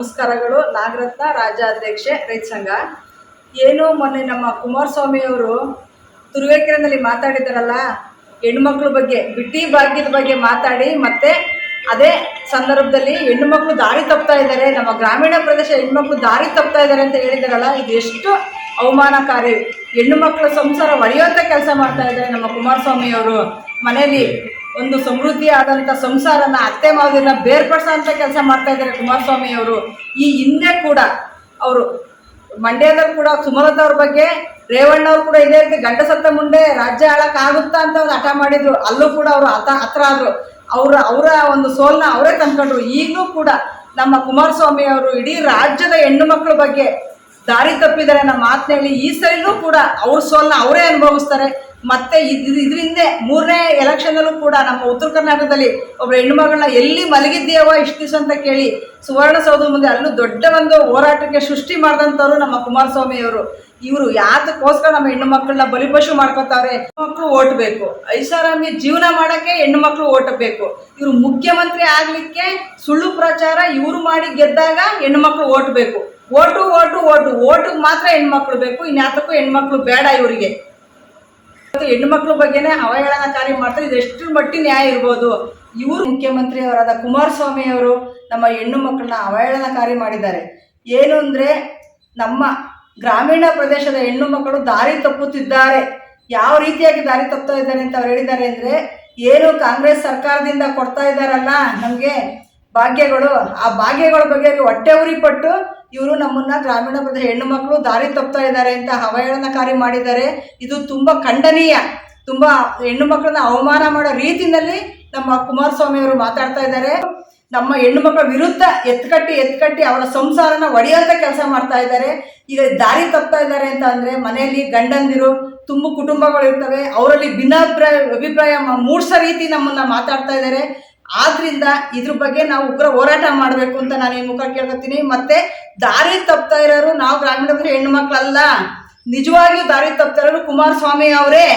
ನಮಸ್ಕಾರಗಳು. ನಾಗರತ್ನ, ರಾಜ್ಯಾಧ್ಯಕ್ಷೆ, ರೈತ ಸಂಘ. ಏನು ಮೊನ್ನೆ ನಮ್ಮ ಕುಮಾರಸ್ವಾಮಿ ಅವರು ತುರುವೇಕೆರೆಯಲ್ಲಿ ಮಾತಾಡಿದಾರಲ್ಲ, ಹೆಣ್ಣುಮಕ್ಳ ಬಗ್ಗೆ, ಬಿಟ್ಟಿ ಭಾಗ್ಯದ ಬಗ್ಗೆ ಮಾತಾಡಿ ಮತ್ತೆ ಅದೇ ಸಂದರ್ಭದಲ್ಲಿ ಹೆಣ್ಣುಮಕ್ಳು ದಾರಿ ತಪ್ತಾ ಇದ್ದಾರೆ, ನಮ್ಮ ಗ್ರಾಮೀಣ ಪ್ರದೇಶ ಹೆಣ್ಣುಮಕ್ಳು ದಾರಿ ತಪ್ತಾ ಇದ್ದಾರೆ ಅಂತ ಹೇಳಿದಾರಲ್ಲ, ಇದು ಎಷ್ಟು ಅವಮಾನಕಾರಿ. ಹೆಣ್ಣು ಮಕ್ಕಳ ಸಂಸಾರ ಒಡೆಯುವಂಥ ಕೆಲಸ ಮಾಡ್ತಾ ಇದ್ದಾರೆ ನಮ್ಮ ಕುಮಾರಸ್ವಾಮಿ ಅವರು. ಮನೆಯಲ್ಲಿ ಒಂದು ಸಮೃದ್ಧಿ ಆದಂಥ ಸಂಸಾರನ ಅತ್ತೆ ಮಾವನ್ನ ಬೇರ್ಪಡಿಸೋಂಥ ಕೆಲಸ ಮಾಡ್ತಾ ಇದ್ದಾರೆ ಕುಮಾರಸ್ವಾಮಿ ಅವರು. ಈ ಹಿಂದೆ ಕೂಡ ಅವರು ಮಂಡ್ಯದಲ್ಲಿ ಕೂಡ ಸುಮಲತಾ ಬಗ್ಗೆ, ರೇವಣ್ಣವ್ರು ಕೂಡ ಇದೇ ರೀತಿ ಗಂಡ ಸತ್ತ ಮುಂದೆ ರಾಜ್ಯ ಆಳಕ್ಕಾಗುತ್ತಾ ಅಂತ ಒಂದು ಹಠ ಮಾಡಿದ್ರು. ಅಲ್ಲೂ ಕೂಡ ಅವರು ಹತ್ರ ಆದರು. ಅವರ ಒಂದು ಸೋಲನ್ನ ಅವರೇ ತಂದ್ಕೊಂಡ್ರು. ಈಗಲೂ ಕೂಡ ನಮ್ಮ ಕುಮಾರಸ್ವಾಮಿ ಅವರು ಇಡೀ ರಾಜ್ಯದ ಹೆಣ್ಣು ಮಕ್ಕಳ ಬಗ್ಗೆ ದಾರಿ ತಪ್ಪಿದ್ದಾರೆ ನಮ್ಮ ಮಾತಿನಲ್ಲಿ. ಈ ಸರಿನೂ ಕೂಡ ಅವ್ರ ಸೋಲನ್ನ ಅವರೇ ಅನುಭವಿಸ್ತಾರೆ. ಮತ್ತೆ ಇದರಿಂದ ಮೂರನೇ ಎಲೆಕ್ಷನಲ್ಲೂ ಕೂಡ ನಮ್ಮ ಉತ್ತರ ಕರ್ನಾಟಕದಲ್ಲಿ ಒಬ್ಬ ಹೆಣ್ಣುಮಗಳನ್ನ ಎಲ್ಲಿ ಮಲಗಿದ್ದೀಯವ ಇಷ್ಟು ದಿವಸ ಅಂತ ಕೇಳಿ ಸುವರ್ಣಸೌಧ ಮುಂದೆ ಅಲ್ಲೂ ದೊಡ್ಡ ಒಂದು ಹೋರಾಟಕ್ಕೆ ಸೃಷ್ಟಿ ಮಾಡಿದಂಥವ್ರು ನಮ್ಮ ಕುಮಾರಸ್ವಾಮಿ ಅವರು. ಇವರು ಯಾತಕ್ಕೋಸ್ಕರ ನಮ್ಮ ಹೆಣ್ಣು ಮಕ್ಕಳನ್ನ ಬಲಿಪಶು ಮಾಡ್ಕೊತಾವ್ರೆ. ಮಕ್ಕಳು ಓಟ್ ಬೇಕು, ಐಷಾರಾಮಿ ಜೀವನ ಮಾಡೋಕ್ಕೆ ಹೆಣ್ಣು ಮಕ್ಕಳು ಓಟ್ ಬೇಕು. ಇವರು ಮುಖ್ಯಮಂತ್ರಿ ಆಗ್ಲಿಕ್ಕೆ ಸುಳ್ಳು ಪ್ರಚಾರ ಇವರು ಮಾಡಿ ಗೆದ್ದಾಗ ಹೆಣ್ಣು ಮಕ್ಕಳು ಓಟ್ ಬೇಕು. ಓಟಿಗೆ ಮಾತ್ರ ಹೆಣ್ಮಕ್ಳು ಬೇಕು, ಇನ್ಯಾತಕ್ಕೂ ಹೆಣ್ಮಕ್ಳು ಬೇಡ ಇವರಿಗೆ. ಹೆಣ್ಣುಮಕ್ಳ ಬಗ್ಗೆನೇ ಅವಹೇಳನಕಾರಿ ಮಾಡ್ತಾರೆ. ಇದು ಎಷ್ಟು ಮಟ್ಟಿಗೆ ನ್ಯಾಯ ಇರ್ಬೋದು? ಇವರು ಮುಖ್ಯಮಂತ್ರಿ ಅವರಾದ ಕುಮಾರಸ್ವಾಮಿ ಅವರು ನಮ್ಮ ಹೆಣ್ಣು ಮಕ್ಕಳನ್ನ ಅವಹೇಳನಕಾರಿ ಮಾಡಿದ್ದಾರೆ. ಏನು ಅಂದರೆ, ನಮ್ಮ ಗ್ರಾಮೀಣ ಪ್ರದೇಶದ ಹೆಣ್ಣು ಮಕ್ಕಳು ದಾರಿ ತಪ್ಪುತ್ತಿದ್ದಾರೆ. ಯಾವ ರೀತಿಯಾಗಿ ದಾರಿ ತಪ್ಪುತ್ತಾ ಇದ್ದಾರೆ ಅಂತ ಅವ್ರು ಹೇಳಿದ್ದಾರೆ ಅಂದರೆ, ಏನು ಕಾಂಗ್ರೆಸ್ ಸರ್ಕಾರದಿಂದ ಕೊಡ್ತಾ ಇದ್ದಾರಲ್ಲ ನಮಗೆ ಭಾಗ್ಯಗಳು, ಆ ಭಾಗ್ಯಗಳ ಬಗ್ಗೆ ಹೊಟ್ಟೆ ಉರಿ ಪಟ್ಟು ಇವರು ನಮ್ಮನ್ನ ಗ್ರಾಮೀಣ ಪ್ರದೇಶ ಹೆಣ್ಣು ಮಕ್ಕಳು ದಾರಿ ತಪ್ತಾ ಇದ್ದಾರೆ ಅಂತ ಅವಹೇಳನಕಾರಿ ಮಾಡಿದ್ದಾರೆ. ಇದು ತುಂಬ ಖಂಡನೀಯ. ತುಂಬ ಹೆಣ್ಣು ಮಕ್ಕಳನ್ನ ಅವಮಾನ ಮಾಡೋ ರೀತಿಯಲ್ಲಿ ನಮ್ಮ ಕುಮಾರಸ್ವಾಮಿ ಅವರು ಮಾತಾಡ್ತಾ ಇದ್ದಾರೆ. ನಮ್ಮ ಹೆಣ್ಣು ಮಕ್ಕಳ ವಿರುದ್ಧ ಎತ್ಕಟ್ಟಿ ಅವರ ಸಂಸಾರನ ಒಡೆಯುವಂಥ ಕೆಲಸ ಮಾಡ್ತಾ ಇದ್ದಾರೆ. ಈಗ ದಾರಿ ತಪ್ತಾ ಇದ್ದಾರೆ ಅಂತ ಅಂದರೆ, ಮನೆಯಲ್ಲಿ ಗಂಡಂದಿರು ತುಂಬ ಕುಟುಂಬಗಳು ಇರ್ತವೆ, ಅವರಲ್ಲಿ ಅಭಿಪ್ರಾಯ ಮೂಡಿಸೋ ರೀತಿ ನಮ್ಮನ್ನ ಮಾತಾಡ್ತಾ ಇದ್ದಾರೆ. ಆದ್ರಿಂದ ಇದ್ರ ಬಗ್ಗೆ ನಾವು ಉಗ್ರ ಹೋರಾಟ ಮಾಡಬೇಕು ಅಂತ ನಾನು ಈ ಮುಖ ಕೇಳ್ಕೊತೀನಿ. ಮತ್ತೆ ದಾರಿ ತಪ್ತಾ ಇರೋರು ನಾವು ಗ್ರಾಮೀಣ ಹೆಣ್ಣು ಮಕ್ಕಳಲ್ಲ, ನಿಜವಾಗಿಯೂ ದಾರಿ ತಪ್ತಾ ಇರೋರು ಕುಮಾರಸ್ವಾಮಿ ಅವರೇ.